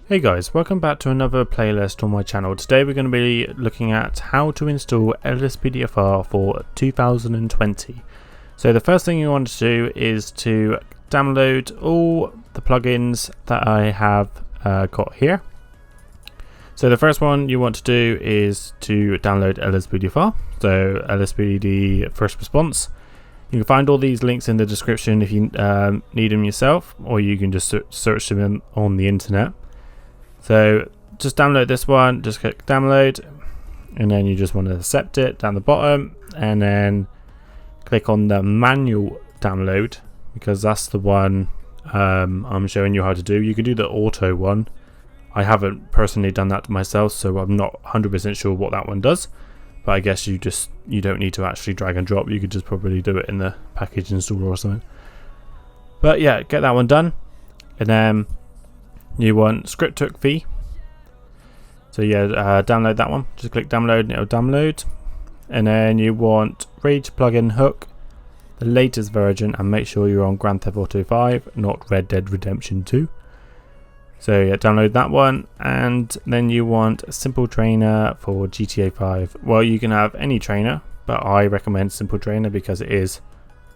Hey guys, welcome back to another playlist on my channel. Today we're going to be looking at how to install LSPDFR for 2020. So the first thing you want to do is to download all the plugins that I have got here. So the first one you want to do is to download LSPDFR, so LSPD First Response. You can find all these links in the description if you need them yourself, or you can just search them on the internet. So just download this one, just click download, and then you just want to accept it down the bottom, and then click on the manual download, because that's the one I'm showing you how to do. You can do the auto one. I haven't personally done that myself, so I'm not 100% sure what that one does, but I guess you don't need to actually drag and drop. You could just probably do it in the package installer or something. But yeah, get that one done, and then you want script hook v. So yeah, download that one. Just click download and it'll download. And then you want Rage plugin hook, the latest version, and make sure you're on Grand Theft Auto 5, not Red Dead Redemption 2. So yeah, download that one. And then you want a simple trainer for GTA5. Well, you can have any trainer, but I recommend simple trainer because it is,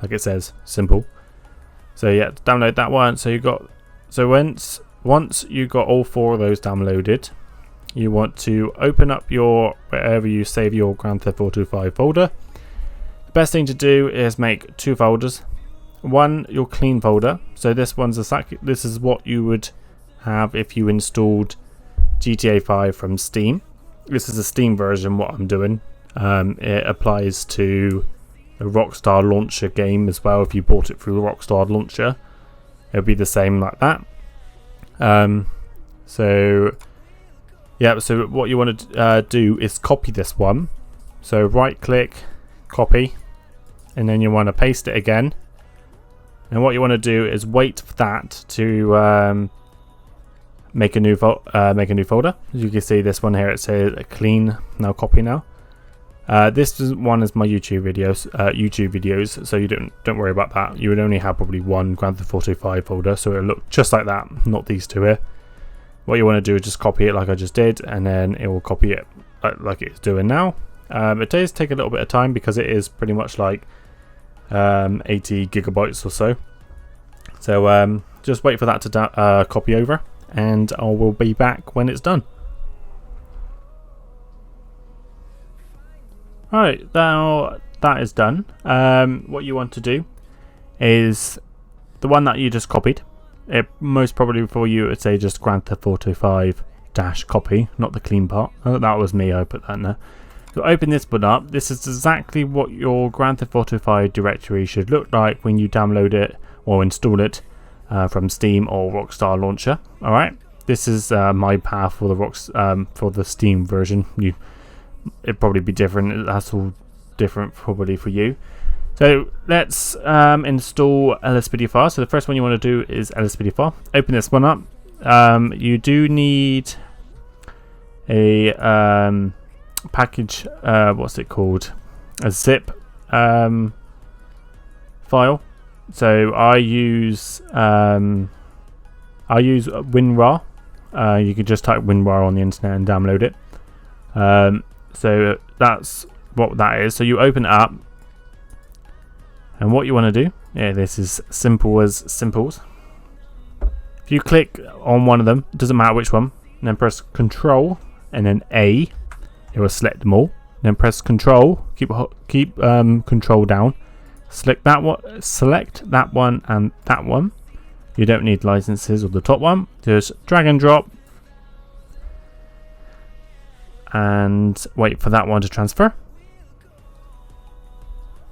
like it says, simple. So yeah, download that one. Once you got all four of those downloaded, you want to open up your wherever you save your Grand Theft Auto 5 folder. The best thing to do is make two folders. One, your clean folder. So this is what you would have if you installed GTA5 from Steam. This is a Steam version. What I'm doing, it applies to the Rockstar Launcher game as well. If you bought it through the Rockstar Launcher, it'll be the same like that. So what you want to do is copy this one. So right click, copy, and then you want to paste it again. And what you want to do is wait for that to make a new folder. As you can see, this one here, it says clean, now copy now. This one is my YouTube videos, so you don't worry about that. You would only have probably one Grand Theft Auto 5 folder, so it'll look just like that, not these two here. What you want to do is just copy it like I just did, and then it will copy it like it's doing now. It does take a little bit of time because it is pretty much like 80 gigabytes or so. So just wait for that to copy over, and I will be back when it's done. Alright, now that is done. What you want to do is the one that you just copied. It most probably for you it would say just Grand Theft Auto 5 - copy, not the clean part. Oh, that was me, I put that in there. So open this one up. This is exactly what your Grand Theft Auto 5 directory should look like when you download it or install it from Steam or Rockstar Launcher. Alright, this is my path for the Steam version. It'd probably be different. That's all different probably for you. So let's install LSPDFR. So the first one you want to do is LSPDFR. Open this one up. You do need a package. What's it called? A zip file. So I use WinRAR. You can just type WinRAR on the internet and download it. So that's what that is. So you open it up, and what you want to do, this is simple as simples. If you click on one of them, it doesn't matter which one, and then press Control and then A, it will select them all. Then press Control, keep Control down, select that one and that one. You don't need licenses or the top one. Just drag and drop, and wait for that one to transfer.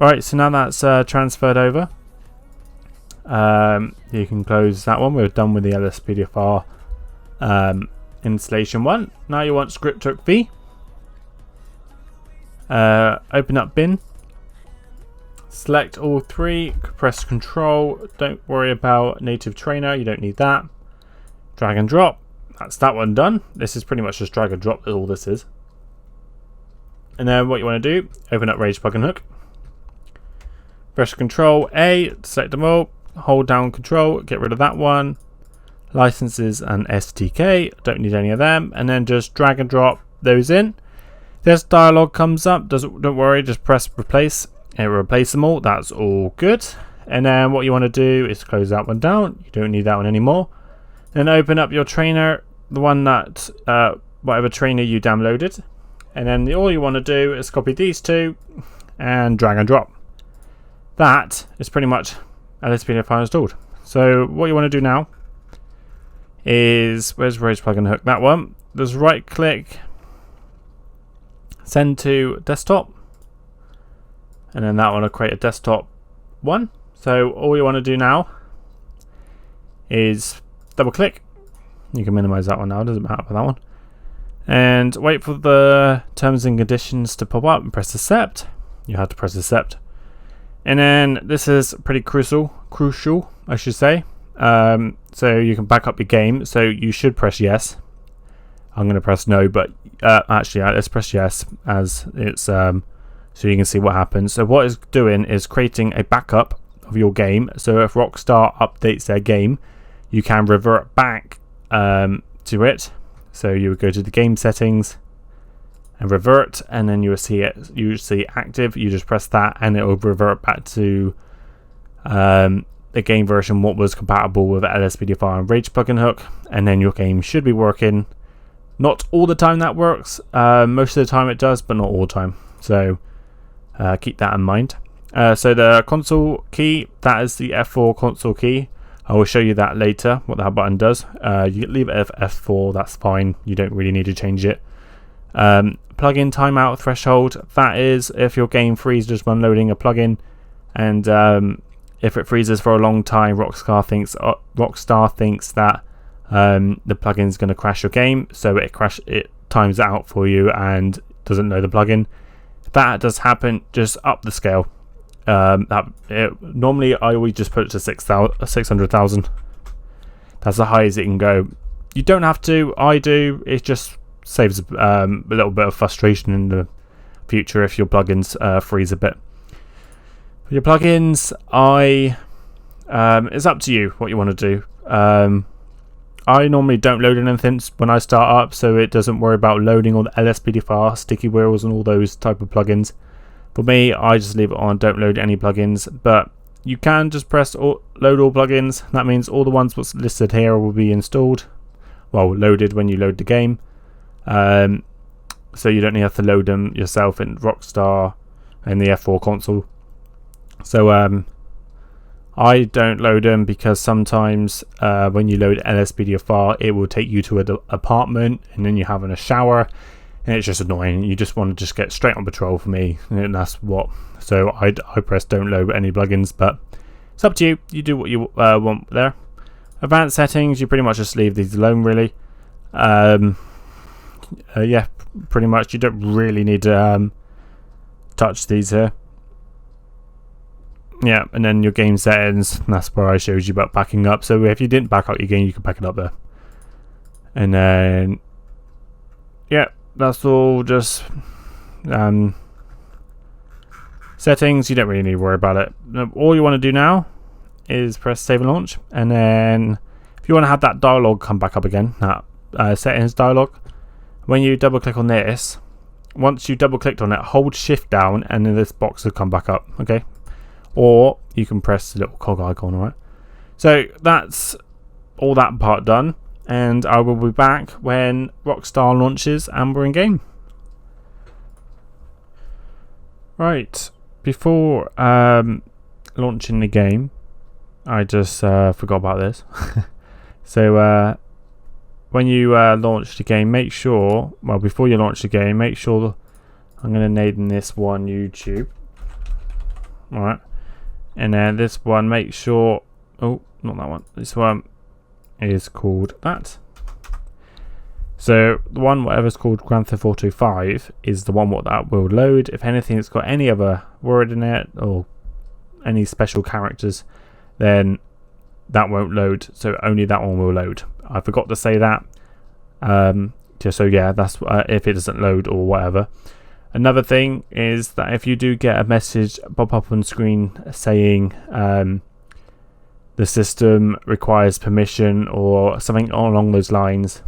Alright, so now that's transferred over. You can close that one. We're done with the LSPDFR installation one. Now you want script hook v. Open up bin. Select all three. Press Control. Don't worry about native trainer. You don't need that. Drag and drop. That's that one done. This is pretty much just drag and drop. All this is. And then what you want to do, open up Rage plugin hook. Press Control A, select them all, hold down Control, get rid of that one. licenses and STK, don't need any of them, and then just drag and drop those in. This dialog comes up, don't worry, just press replace, it will replace them all, that's all good. And then what you want to do is close that one down, you don't need that one anymore. Then open up your trainer, the one that, whatever trainer you downloaded. And then all you want to do is copy these two and drag and drop. That is pretty much LSPDFR installed. So what you want to do now is, where's Rage Plugin Hook? That one. Just right click, send to desktop, and then that one will create a desktop one. So all you want to do now is double click. You can minimize that one now, doesn't matter for that one. And wait for the terms and conditions to pop up and press accept. You have to press accept. And then this is pretty crucial I should say. So you can back up your game, so you should press yes. I'm going to press no, but actually let's press yes, as it's so you can see what happens. So what it's doing is creating a backup of your game, so if Rockstar updates their game, you can revert back to it. So you would go to the game settings and revert, and then you will see it. You see active. You just press that, and it will revert back to the game version what was compatible with LSPDFR and Rage Plugin Hook, and then your game should be working. Not all the time that works. Most of the time it does, but not all the time. So keep that in mind. So the console key, that is the F4 console key. I will show you that later, what that button does. You leave it at F4, that's fine. You don't really need to change it. Plugin timeout threshold, that is if your game freezes when loading a plugin, and if it freezes for a long time, Rockstar thinks that the plugin is going to crash your game, so it times it out for you and doesn't know the plugin. If that does happen, just up the scale. Normally I always just put it to 600,000. That's the highest it can go. You don't have to, I do. It just saves a little bit of frustration in the future if your plugins freeze a bit. For your plugins, it's up to you what you want to do. I normally don't load anything when I start up, so it doesn't worry about loading all the LSPDFR, sticky wheels and all those type of plugins. For me, I just leave it on, don't load any plugins, but you can just press load all plugins. That means all the ones what's listed here will be installed, well, loaded when you load the game. So you don't have to load them yourself in Rockstar and the F4 console. So I don't load them because sometimes when you load LSPDFR, it will take you to an apartment and then you're having a shower. And it's just annoying. You just want to just get straight on patrol for me, and that's what. So I press don't load any plugins, but it's up to you. You do what you want there. Advanced settings, you pretty much just leave these alone, really. Yeah, pretty much. You don't really need to touch these here. Yeah, and then your game settings. That's where I showed you about backing up. So if you didn't back up your game, you can back it up there. And then, yeah. That's all just settings. You don't really need to worry about it. All you want to do now is press save and launch, and then if you want to have that dialog come back up again, that settings dialog, when you double click on this, once you double clicked on it, hold shift down and then this box will come back up, okay? Or you can press the little cog icon. Alright, so that's all that part done. And I will be back when Rockstar launches and we're in game. Right, before launching the game, I just forgot about this. So when you launch the game, make sure, well, before you launch the game, make sure, I'm going to name this one YouTube. Alright, and then this one, make sure, oh, not that one, this one is called that. So the one, whatever's called Grand Theft Auto 5, is the one that will load. If anything that's got any other word in it or any special characters, then that won't load. So only that one will load. I forgot to say that. Just so yeah, that's if it doesn't load or whatever. Another thing is that if you do get a message pop up on screen saying the system requires permission or something along those lines,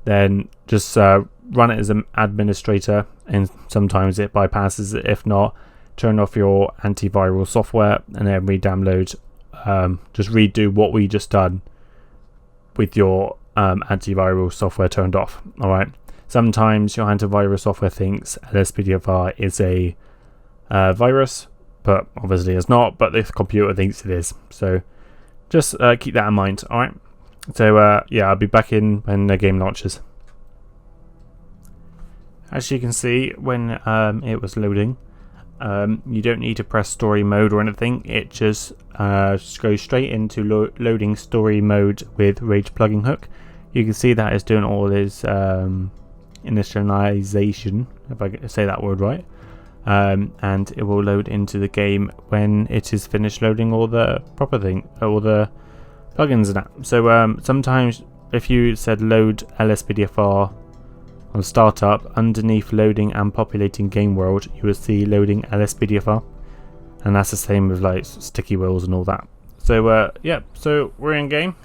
then just run it as an administrator, and sometimes it bypasses it. If not, turn off your antiviral software and then re-download. Just redo what we just done with your antiviral software turned off. Alright, sometimes your antivirus software thinks LSPDFR is a virus, but obviously it's not, but the computer thinks it is. So just keep that in mind. Alright, so yeah, I'll be back in when the game launches. As you can see, when it was loading, you don't need to press story mode or anything. It just goes straight into loading story mode with Rage plugin hook. You can see that it's doing all this initialization, if I say that word right, and it will load into the game when it is finished loading all the proper thing, all the plugins and that. So sometimes if you said load LSPDFR on startup, underneath loading and populating game world, you will see loading LSPDFR, and that's the same with like sticky wheels and all that. So yeah, so we're in game.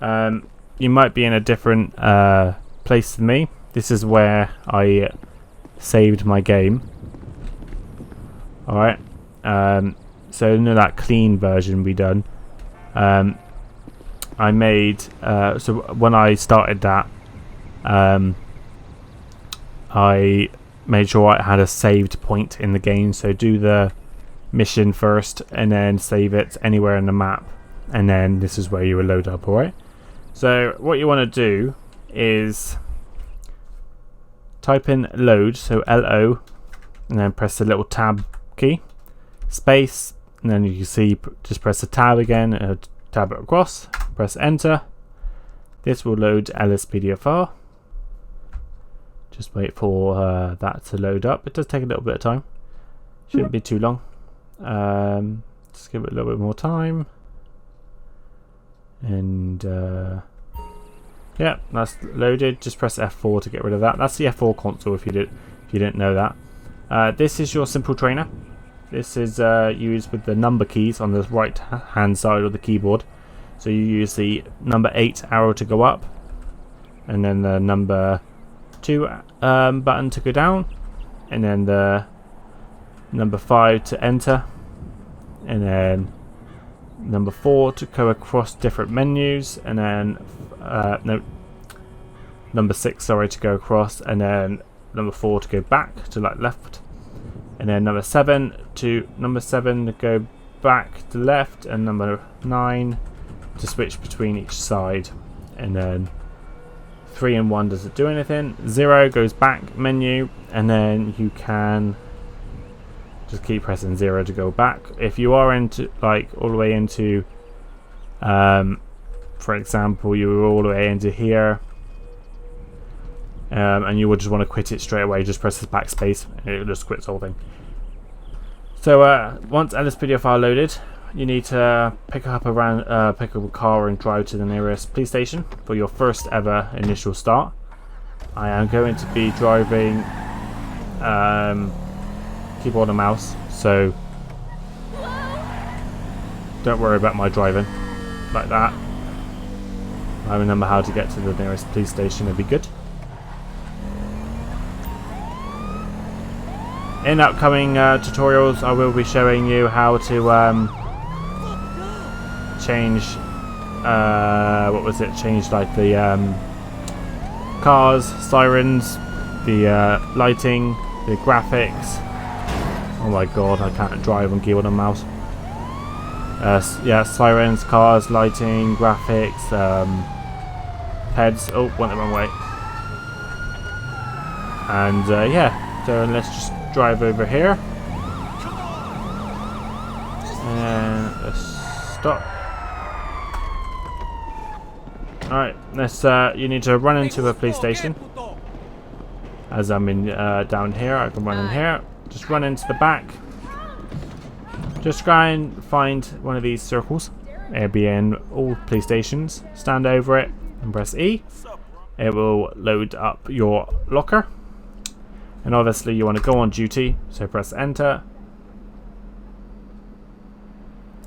You might be in a different place than me. This is where I saved my game. Alright, so you know that clean version we done. I made so when I started that, I made sure I had a saved point in the game, so do the mission first and then save it anywhere in the map, and then this is where you will load up. Alright, so what you want to do is type in load, so LO, and then press the little tab key, space, and then you can see just press the tab again, tab it across, press enter. This will load LSPDFR. Just wait for that to load up. It does take a little bit of time. Shouldn't be too long. Just give it a little bit more time. And yeah, that's loaded. Just press F4 to get rid of that. That's the F4 console if you didn't know that. This is your simple trainer. This is used with the number keys on the right hand side of the keyboard. So you use the number 8 arrow to go up, and then the number 2 button to go down, and then the number 5 to enter, and then number 4 to go across different menus, and then no, number 6, sorry, to go across, and then number 4 to go back to like left, and then number 7 to go back to left, and number 9 to switch between each side, and then 3 and 1 doesn't do anything. 0 goes back menu, and then you can just keep pressing 0 to go back. If you are into like all the way into for example, you were all the way into here, and you would just want to quit it straight away, just press the backspace and it just quits the whole thing. So once LSPDFR loaded, you need to pick up a car and drive to the nearest police station for your first ever initial start. I am going to be driving keyboard and mouse, so don't worry about my driving like that. I remember how to get to the nearest police station, it'd be good. In upcoming tutorials, I will be showing you how to change change like the cars, sirens, the lighting, the graphics. Oh my god, I can't drive on keyboard and mouse. Yeah, sirens, cars, lighting, graphics, heads. Oh, went the wrong way. And yeah, so let's just drive over here. And let's stop. Alright, let's you need to run into a police station. As I'm in down here, I can run in here. Just run into the back. Just try and find one of these circles. It'll be in all police stations. Stand over it and press E. It will load up your locker. And obviously you want to go on duty, so press enter.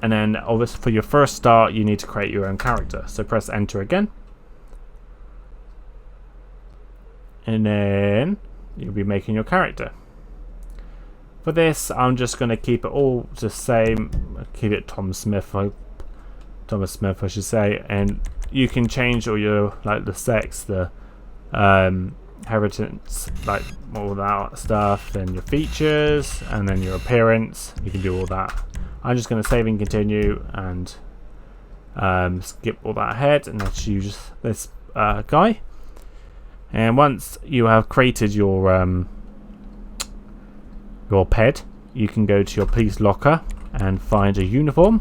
and then obviously for your first start you need to create your own character, so press enter again, and then you'll be making your character. For this I'm just going to keep it all the same, keep it Thomas Smith I should say, and you can change all your like the sex, the inheritance, like all that stuff, then your features, and then your appearance. You can do all that. I'm just going to save and continue and skip all that ahead, and let's use this guy. And once you have created your ped, you can go to your police locker and find a uniform.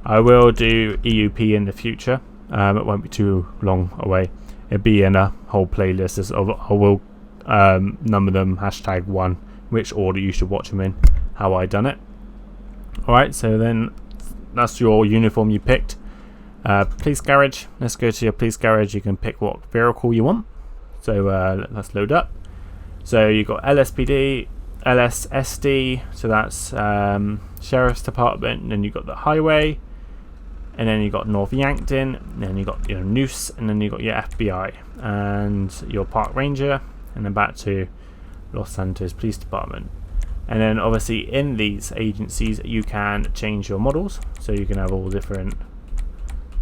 I will do EUP in the future. It won't be too long away. It'll be in a whole playlist. I will number them #1, which order you should watch them in, how I done it. Alright, so then that's your uniform you picked. Police garage. Let's go to your police garage. You can pick what vehicle you want. So let's load up. So you've got LSPD, LSSD, so that's Sheriff's Department, and then you've got the highway, and then you've got North Yankton, and then you've got your Noose, and then you've got your FBI, and your Park Ranger, and then back to Los Santos Police Department. And then obviously in these agencies you can change your models, so you can have all different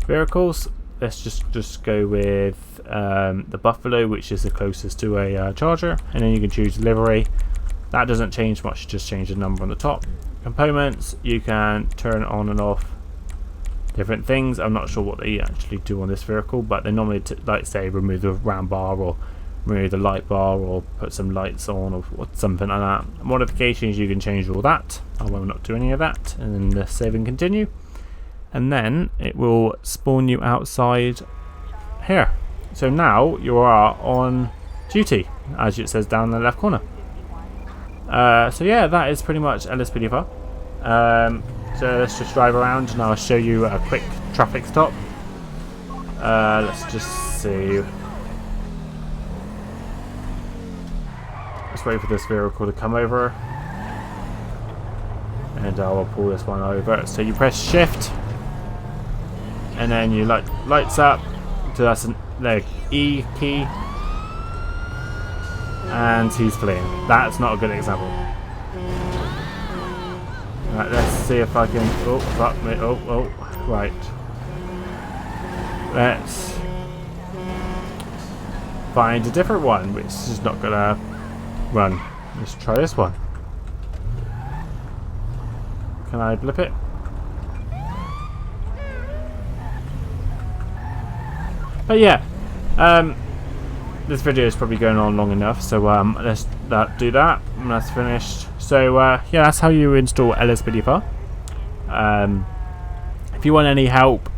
vehicles. Let's just go with the Buffalo, which is the closest to a Charger, and then you can choose livery. That doesn't change much, just change the number on the top. Components, you can turn on and off different things. I'm not sure what they actually do on this vehicle, but they normally like say remove the round bar, or remove the light bar, or put some lights on, or something like that. Modifications, you can change all that. I will not do any of that. And then save and continue, and then it will spawn you outside here. So now you are on duty, as it says down in the left corner. So yeah, that is pretty much LSPDFR. So let's just drive around and I'll show you a quick traffic stop. Let's just see. Let's wait for this vehicle to come over, and I will pull this one over. So you press shift, and then you lights up. So that's the E key. And he's fleeing. That's not a good example. Right, let's see if I can. Oh, fuck me. Oh, right. Let's find a different one, which is not gonna run. Let's try this one. Can I blip it? But yeah, this video is probably going on long enough, so let's do that, and that's finished. So yeah, that's how you install LSPDFR. If you want any help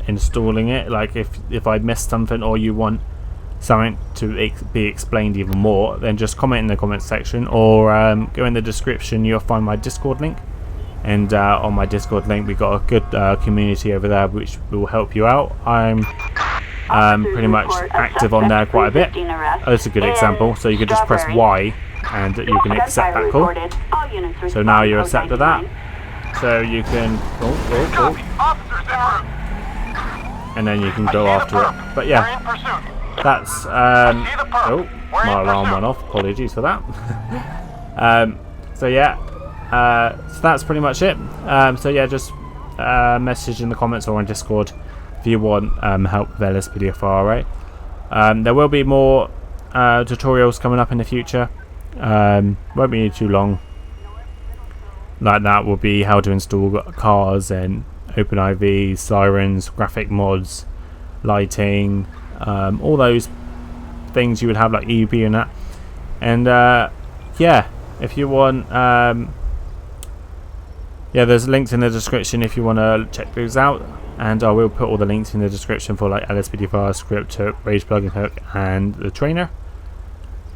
installing it, like if I missed something or you want something to be explained even more, then just comment in the comment section, or go in the description. You'll find my Discord link, and on my Discord link we got a good community over there which will help you out. I'm pretty much active on there quite a bit. That's a good example. So you can just press Y and you can accept that call. So now you're accepted that. So you can and then you can go after it. But yeah, that's oh, my alarm went off. Apologies for that. So yeah, so that's pretty much it. So yeah, just message in the comments or on Discord if you want help with LSPDFR, right? There will be more tutorials coming up in the future. Won't be too long. Like that will be how to install cars and OpenIV, sirens, graphic mods, lighting, all those things you would have like EUP and that. And yeah, if you want, yeah, there's links in the description if you want to check those out. And I will put all the links in the description for like LSPDFR, script hook, Rage plugin hook, and the trainer.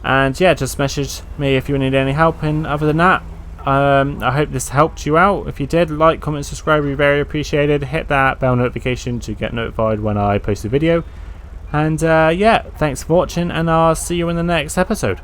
And yeah, just message me if you need any help. And other than that, I hope this helped you out. If you did, like, comment, subscribe, be very appreciated. Hit that bell notification to get notified when I post a video. And yeah, thanks for watching, and I'll see you in the next episode.